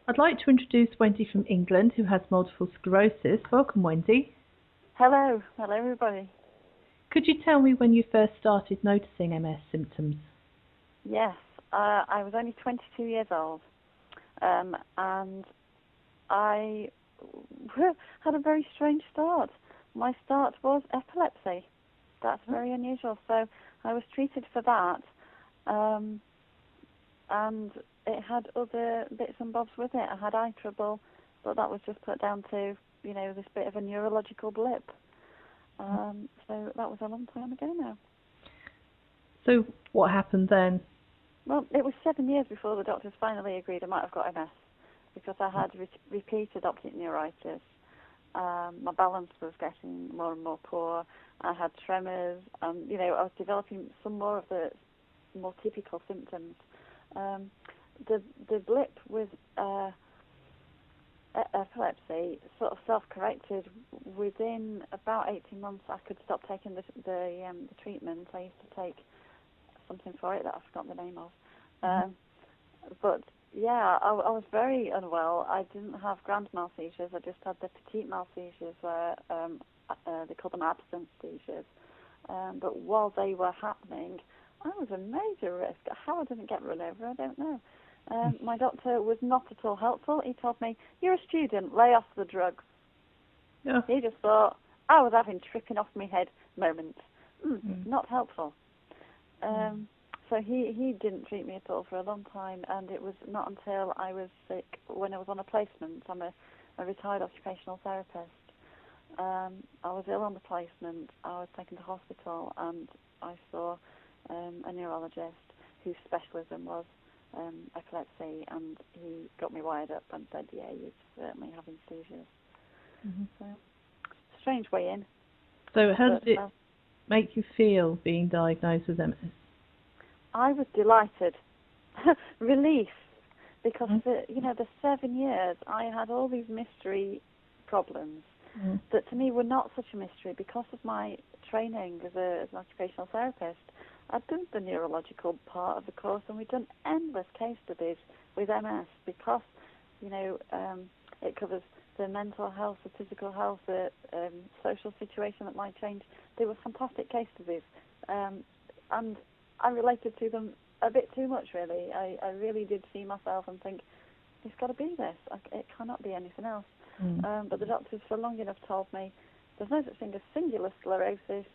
I'd like to introduce Wendy from England, who has multiple sclerosis. Welcome, Wendy. Hello. Hello, everybody. Could you tell me when you first started noticing MS symptoms? Yes, I was only 22 years old, and I had a very strange start. My start was epilepsy. That's very unusual. So I was treated for that, and it had other bits and bobs with it. I had eye trouble, but that was just put down to, this bit of a neurological blip. So that was a long time ago now. So what happened then? Well, it was 7 years before the doctors finally agreed I might have got MS, because I had repeated optic neuritis. My balance was getting more and more poor. I had tremors, and I was developing some more of the more typical symptoms. The blip with epilepsy sort of self-corrected. Within about 18 months, I could stop taking the treatment. I used to take something for it that I forgot the name of. But yeah, I was very unwell. I didn't have grand mal seizures. I just had the petite mal seizures, where they call them absence seizures. But while they were happening, I was a major risk. How I didn't get run over, I don't know. My doctor was not at all helpful. He told me, "You're a student, lay off the drugs." Yeah. He just thought I was having tripping off my head moments. Not helpful. So he didn't treat me at all for a long time, and it was not until I was sick, when I was on a placement. I'm a retired occupational therapist. I was ill on the placement. I was taken to hospital, and I saw a neurologist whose specialism was epilepsy, and he got me wired up and said, "Yeah, you're certainly having seizures." So, strange way in. So how did it make you feel being diagnosed with MS? I was delighted, relief, because the 7 years I had all these mystery problems that to me were not such a mystery because of my training as an occupational therapist. I'd done the neurological part of the course, and we'd done endless case studies with MS because, it covers the mental health, the physical health, the social situation that might change. They were fantastic case studies, and I related to them a bit too much, really. I really did see myself and think, it's got to be this. It cannot be anything else. But the doctors for long enough told me, there's no such thing as singular sclerosis.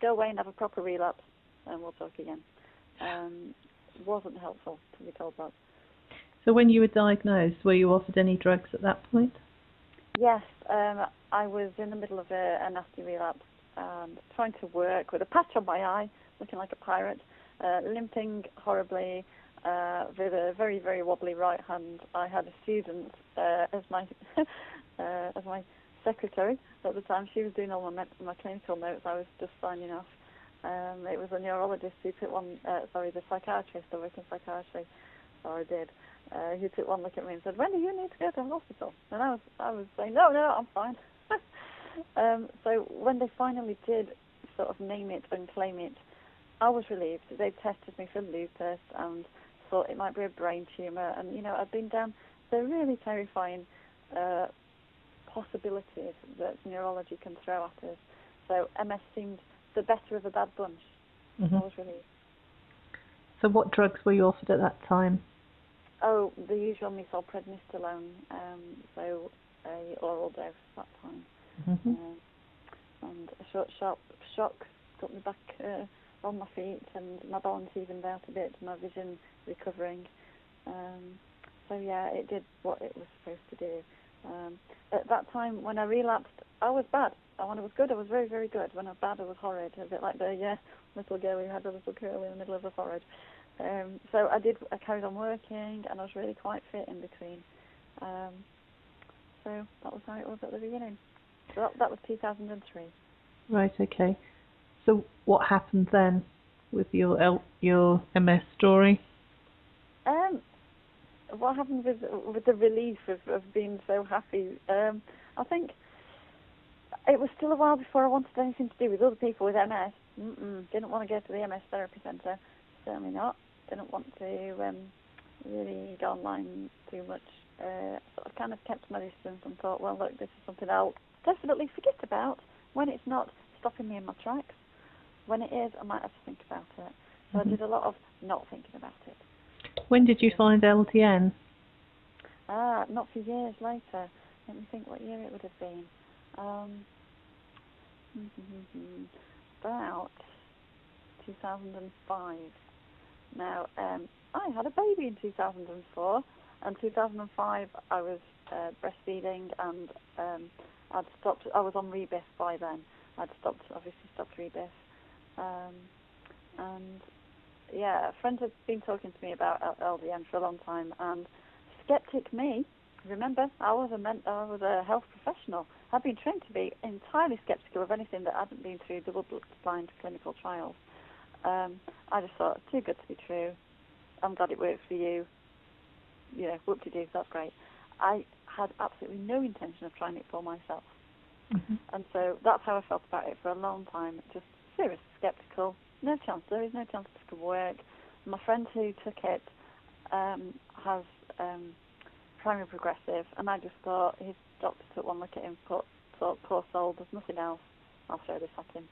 Go away and have a proper relapse, and we'll talk again. Wasn't helpful to be told that. So when you were diagnosed, were you offered any drugs at that point? Yes, I was in the middle of a nasty relapse, trying to work with a patch on my eye, looking like a pirate, limping horribly, with a very, very wobbly right hand. I had a student as my as my secretary at the time. She was doing all my clinical notes. I was just signing off. It was a neurologist who took the psychiatrist. I work in psychiatry, so I did. He took one look at me and said, "Wendy, you need to go to the hospital." And I was saying, "No, I'm fine." So when they finally did sort of name it and claim it, I was relieved. They tested me for lupus and thought it might be a brain tumour. And, I'd been down the really terrifying possibilities that neurology can throw at us. So MS seemed the better of a bad bunch. I was relieved. So what drugs were you offered at that time? Oh, the usual methylprednisolone, so a oral dose at that time. And a short, sharp shock got me back on my feet, and my balance evened out a bit, my vision recovering. So yeah, it did what it was supposed to do. At that time, when I relapsed, I was bad. When I was good, I was very, very good. When I was bad, I was horrid, a bit like the little girl who had a little curl in the middle of a forehead. So I carried on working, and I was really quite fit in between. So that was how it was at the beginning. So that was 2003. Right, okay. So what happened then with your MS story? What happened with the relief of being so happy? I think it was still a while before I wanted anything to do with other people with MS. Didn't want to go to the MS therapy centre. Certainly not. Didn't want to, really go online too much. Sort of kind of kept my distance and thought, well, look, this is something I'll definitely forget about when it's not stopping me in my tracks. When it is, I might have to think about it. So I did a lot of not thinking about it. When did you find LDN? Not for years later. Let me think what year it would have been. About 2005. Now, I had a baby in 2004, and 2005 I was breastfeeding, and I'd stopped. I was on Rebif by then. I'd obviously stopped Rebif, and yeah, friends had been talking to me about LDN for a long time, and skeptic me. Remember, I was a health professional. I'd been trained to be entirely skeptical of anything that hadn't been through double-blind clinical trials. I just thought, too good to be true. I'm glad it works for you. You know, whoop-de-doo, that's great. I had absolutely no intention of trying it for myself. And so that's how I felt about it for a long time, just seriously skeptical. No chance, there is no chance this could work. My friend who took it has primary progressive, and I just thought, his doctor took one look at him, thought, poor soul, there's nothing else, I'll throw this at him.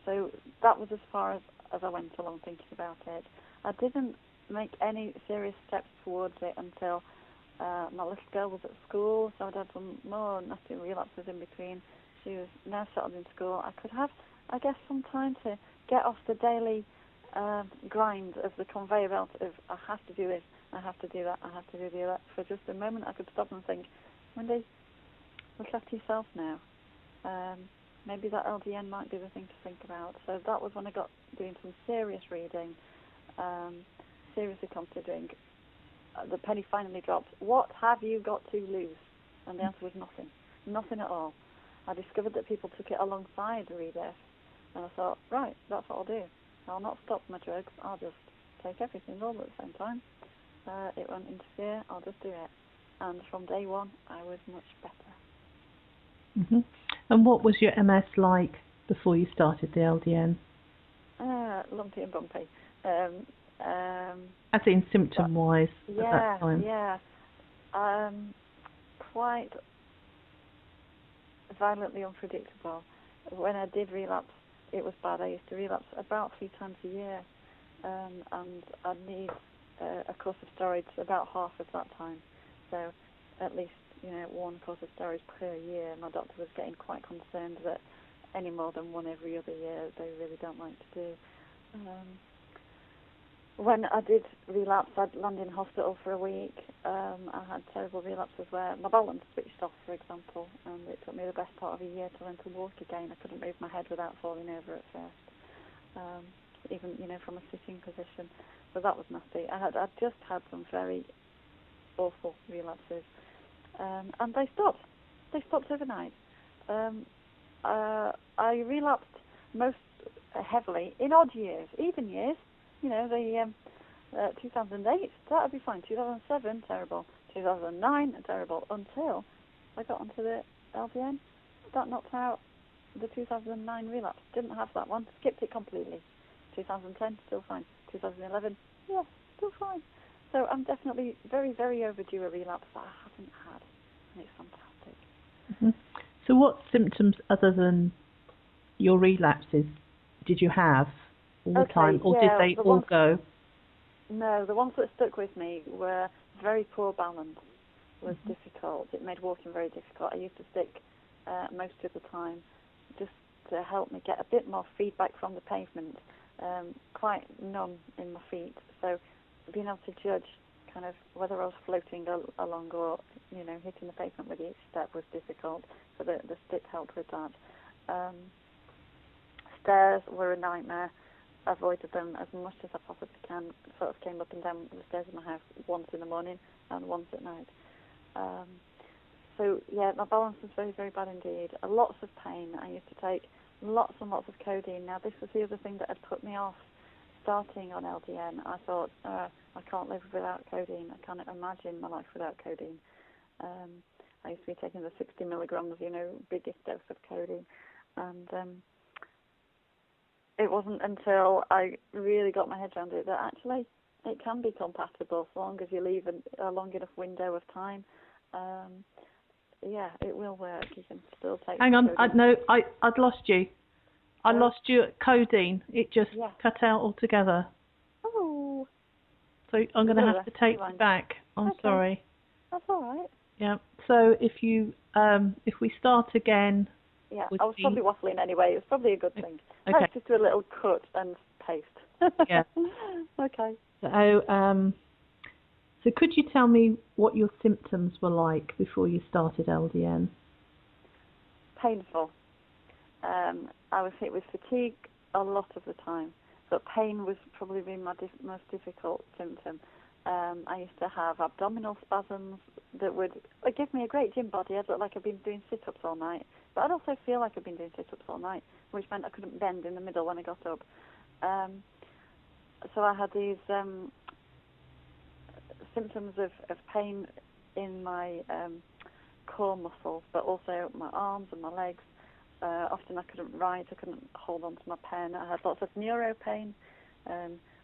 So that was as far as I went along thinking about it. I didn't make any serious steps towards it until my little girl was at school, so I'd had some more nasty relapses in between. She was now settled in school. I could have, I guess, some time to get off the daily grind of the conveyor belt of I have to do this, I have to do that, I have to do that. For just a moment I could stop and think, Wendy, look after yourself now. Maybe that LDN might be the thing to think about. So that was when I got doing some serious reading, seriously considering. The penny finally dropped. What have you got to lose? And the answer was nothing. Nothing at all. I discovered that people took it alongside the Rebif, and I thought, right, that's what I'll do. I'll not stop my drugs, I'll just take everything all at the same time. It won't interfere, I'll just do it. And from day one, I was much better. And what was your MS like before you started the LDN? Lumpy and bumpy. As in symptom-wise at that time? Yeah. Quite violently unpredictable. When I did relapse, it was bad. I used to relapse about 3 times a year, and I'd need a course of steroids about half of that time. So at least, one course of steroids per year. My doctor was getting quite concerned that any more than one every other year they really don't like to do. When I did relapse, I'd land in hospital for a week. I had terrible relapses where my balance switched off, for example, and it took me the best part of a year to learn to walk again. I couldn't move my head without falling over at first, even, from a sitting position. So that was nasty. I'd just had some very awful relapses, and they stopped. They stopped overnight. I relapsed most heavily in odd years, even years. The 2008, that would be fine. 2007, terrible. 2009, terrible. Until I got onto the LDN. That knocked out the 2009 relapse. Didn't have that one. Skipped it completely. 2010, still fine. 2011, yeah, still fine. So I'm definitely very, very overdue a relapse that I haven't had. And it's fantastic. So what symptoms other than your relapses did you have all the time, or did they all go? No, the ones that stuck with me were very poor balance. Was difficult. It made walking very difficult. I used to stick most of the time just to help me get a bit more feedback from the pavement. Quite numb in my feet, so being able to judge kind of whether I was floating along or hitting the pavement with each step was difficult. So the stick helped with that. Stairs were a nightmare. Avoided them as much as I possibly can. Sort of came up and down the stairs of my house once in the morning and once at night. So yeah, my balance was very, very bad indeed. Lots of pain. I used to take lots and lots of codeine. Now this was the other thing that had put me off starting on LDN. I thought, I can't live without codeine. I can't imagine my life without codeine. I used to be taking the 60 milligrams, biggest dose of codeine, and it wasn't until I really got my head around it that actually It can be compatible, as long as you leave a long enough window of time. Yeah, it will work. You can still take. Hang on, I'd lost you. I lost you at codeine. It just cut out altogether. Oh. So I'm going to have to take you back. I'm sorry. That's all right. Yeah. So if we start again. Yeah, I was probably waffling anyway. It was probably a good thing. Okay. Let's just do a little cut and paste. Yeah. Okay. So could you tell me what your symptoms were like before you started LDN? Painful. I was hit with fatigue a lot of the time, but pain was probably my most difficult symptom. I used to have abdominal spasms that would give me a great gym body. I'd look like I'd been doing sit-ups all night, but I'd also feel like I'd been doing sit-ups all night, which meant I couldn't bend in the middle when I got up. So I had these symptoms of pain in my core muscles, but also my arms and my legs. Often I couldn't write, I couldn't hold on to my pen. I had lots of neuro pain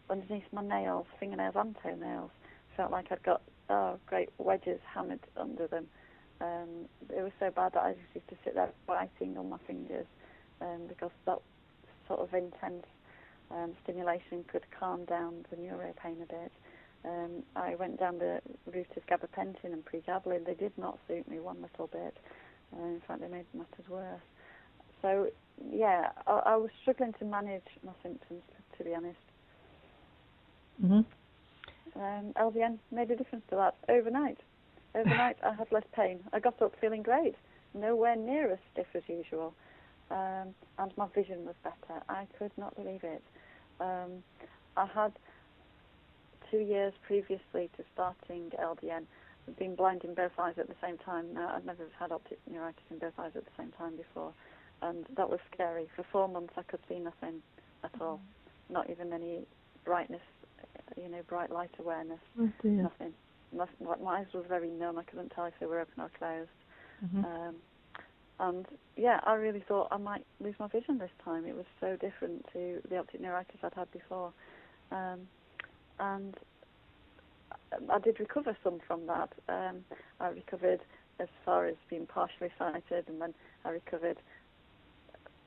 underneath my nails, fingernails and toenails. Felt like I'd got great wedges hammered under them. It was so bad that I just used to sit there biting on my fingers because that sort of intense stimulation could calm down the neuro pain a bit. I went down the route of gabapentin and pregabalin. They did not suit me one little bit. In fact, they made matters worse. So, yeah, I was struggling to manage my symptoms, to be honest. Mm-hmm. LDN made a difference to that overnight. Overnight, I had less pain. I got up feeling great, nowhere near as stiff as usual. And my vision was better. I could not believe it. I had 2 years previously to starting LDN, been blind in both eyes at the same time. Now, I'd never had optic neuritis in both eyes at the same time before, and that was scary. For 4 months, I could see nothing at all, not even any brightness, bright light awareness, nothing. My eyes were very numb. I couldn't tell if they were open or closed. Mm-hmm. And yeah, I really thought I might lose my vision this time. It was so different to the optic neuritis I'd had before. And I did recover some from that. I recovered as far as being partially sighted, and then I recovered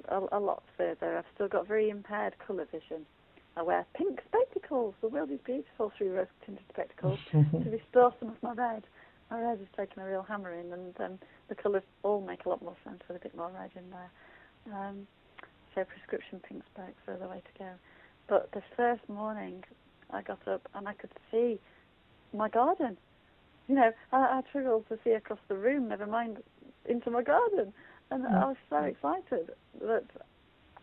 a lot further. I've still got very impaired colour vision. I wear pink spectacles. The world is beautiful through rose-tinted spectacles to restore some of my red. My red has taken a real hammering, and the colours all make a lot more sense with a bit more red in there. So prescription pink specs are the way to go. But the first morning, I got up and I could see my garden. I struggled to see across the room, never mind into my garden. And I was so excited that,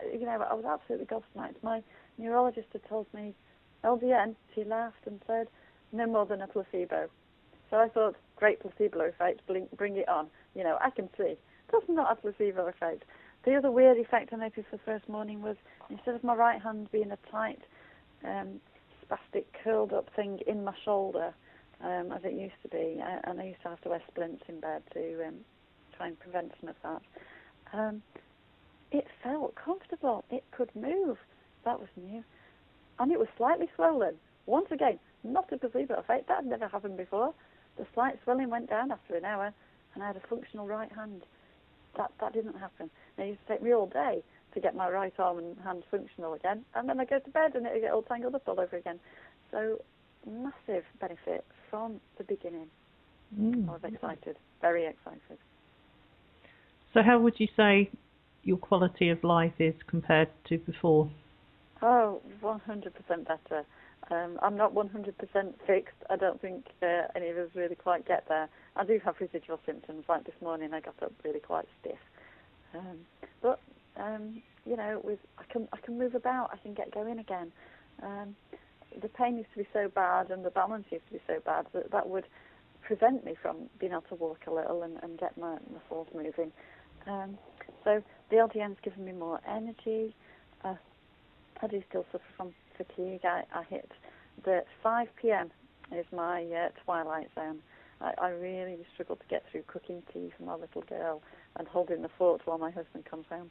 I was absolutely gobsmacked. My neurologist had told me LDN. She laughed and said, no more than a placebo. So I thought, great placebo effect, bring it on. I can see. That's not a placebo effect. The other weird effect I noticed the first morning was, instead of my right hand being a tight, spastic, curled up thing in my shoulder, as it used to be, and I used to have to wear splints in bed to try and prevent some of that, it felt comfortable. It could move. That was new. And it was slightly swollen. Once again, not a placebo effect. That had never happened before. The slight swelling went down after an hour, and I had a functional right hand. That didn't happen. It used to take me all day to get my right arm and hand functional again, and then I go to bed and it would get all tangled up all over again. So, massive benefit from the beginning. I was excited, very excited. So how would you say your quality of life is compared to before? Oh, 100% better. I'm not 100% fixed. I don't think any of us really quite get there. I do have residual symptoms. Like this morning, I got up really quite stiff. But I can move about. I can get going again. The pain used to be so bad, and the balance used to be so bad that would prevent me from being able to walk a little and get my muscles moving. So the LDN's given me more energy. I do still suffer from fatigue. I hit the 5 p.m. is my twilight zone. I really struggle to get through cooking tea for my little girl and holding the fort while my husband comes home.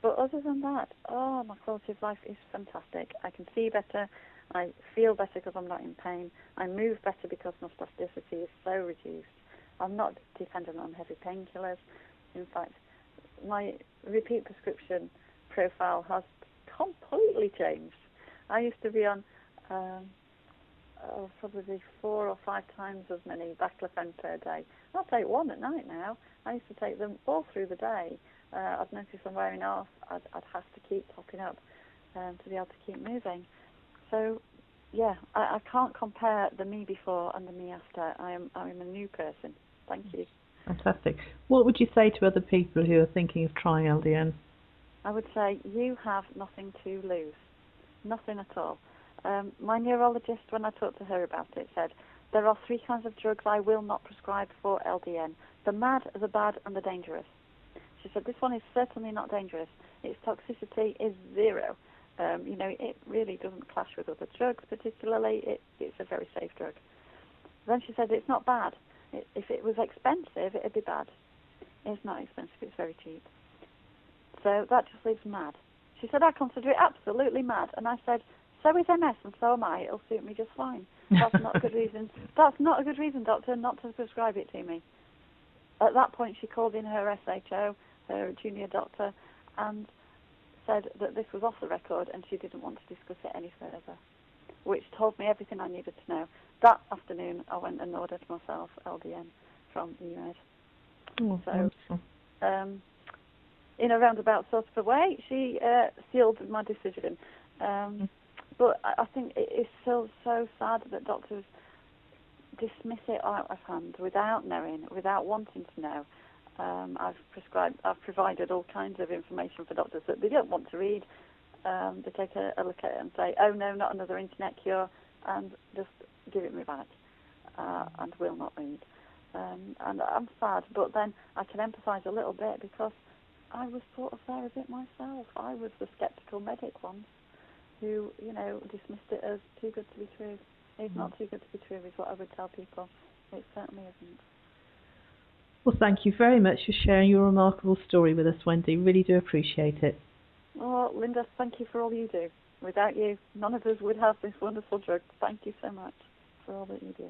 But other than that, my quality of life is fantastic. I can see better. I feel better because I'm not in pain. I move better because my spasticity is so reduced. I'm not dependent on heavy painkillers. In fact, my repeat prescription profile has completely changed. I used to be on probably 4 or 5 times as many baclofen per day. I'll take one at night now. I used to take them all through the day. I've noticed I'm wearing off. I'd have to keep topping up to be able to keep moving. So, yeah, I can't compare the me before and the me after. I'm a new person. Thank you. Fantastic. What would you say to other people who are thinking of trying LDN? I would say you have nothing to lose. Nothing at all. My neurologist, when I talked to her about it, said, there are 3 kinds of drugs I will not prescribe for LDN. The mad, the bad, and the dangerous. She said, this one is certainly not dangerous. Its toxicity is 0. It really doesn't clash with other drugs particularly. It's a very safe drug. Then she said, it's not bad. If it was expensive, it'd be bad. It's not expensive, it's very cheap. So that just leaves mad. She said, I consider it absolutely mad. And I said, so is MS and so am I. It'll suit me just fine. That's not a good reason. That's not a good reason, doctor, not to prescribe it to me. At that point, she called in her SHO, her junior doctor, and said that this was off the record and she didn't want to discuss it any further, which told me everything I needed to know. That afternoon, I went and ordered myself LDN from EMED. So, in a roundabout sort of a way, she sealed my decision. But I think it is still so sad that doctors dismiss it out of hand without knowing, without wanting to know. I've provided all kinds of information for doctors that they don't want to read. They take a look at it and say, oh no, not another internet cure, and just give it me back, and will not read. And I'm sad, but then I can empathise a little bit because I was sort of there a bit myself. I was the sceptical medic once who, dismissed it as too good to be true. It's not too good to be true is what I would tell people. It certainly isn't. Well, thank you very much for sharing your remarkable story with us, Wendy. Really do appreciate it. Oh, Linda, thank you for all you do. Without you, none of us would have this wonderful drug. Thank you so much for all that you do.